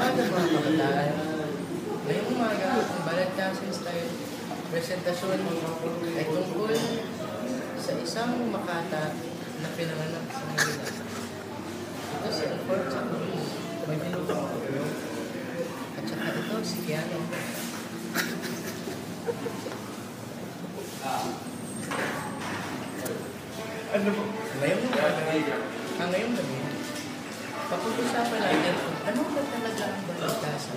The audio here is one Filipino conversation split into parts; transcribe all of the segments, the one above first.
umaga mga kabataan. Ngayong umaga, ang Balagtasan Style presentasyon ay tungkol sa isang makata na pinanganak sa Manila. Ito si Alfonso Cruz, may minuto ko. At saka ito si Keanu. Ano po? Ngayong gabi, pag-uusapan natin kung ano ba talaga ang Balagtasan.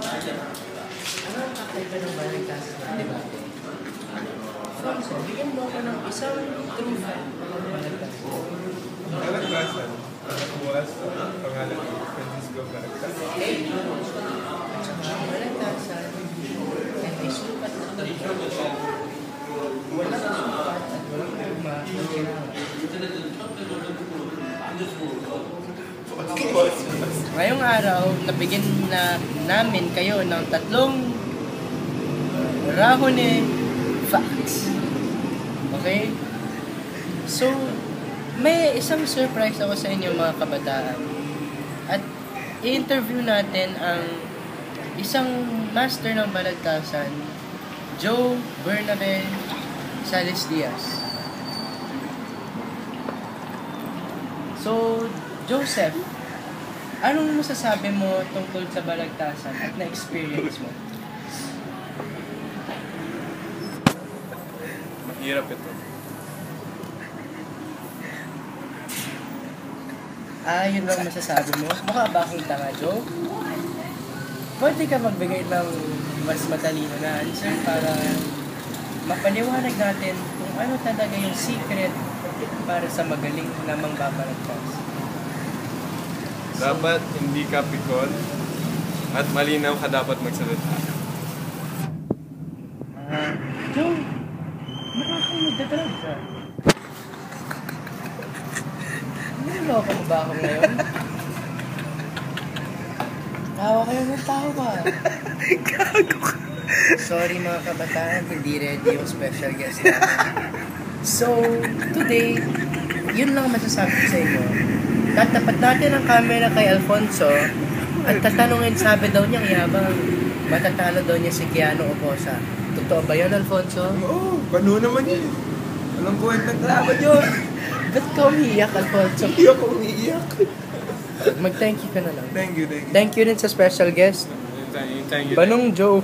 Ano ang kakaiba ng Balagtasan ng debate? Alfonso, bigyan mo ako ng isang true fact ng Balagtasan. Balagtasan was pangalan ni Francisco Balagtasan. At saka ang Balagtasan ay may sukat na tugma. Walang sukat at walang tugma ang kailangan. Ngayong araw, nabigyan na namin kayo ng 3 Rahone facts. Okay? So, may isang surprise ako sa inyo mga kabataan. At i-interview natin ang isang master ng Balagtasan, Joe Bernabe Sales Diaz. So, Joseph, anong masasabi mo tungkol sa Balagtasan at na-experience mo? Mahirap ito. Yun lang masasabi mo? Mukha ba akong tanga, Joe? Pwede ka magbigay ng mas matalino na answer para mapaliwanag natin kung ano talaga yung secret para sa magaling na mangbabalagtas. Dapat hindi ka pikon at malinaw ka dapat magsalita. Joe, mukha kang nagdadrugs ah. Niloloko mo ba ako ngayon? Tawa kayo ng tawa. Gago ka. Sorry mga kabataan, hindi ready yung special guest natin. So, today, yun lang masasabi ko sa inyo. Tatapat natin ang camera kay Alfonso at tatanungin, sabi daw niya yabang matatalo daw niya si Keanu Oposa. Totoo ba yun, Alfonso? Oo, pano naman yun. Anong buwan naglaban yun? Ba't ka umiiyak, Alfonso? Hindi ako umiiyak. Mag-thank you ka na lang. Thank you. Thank you rin sa special guest, Thank you. Banong Joe.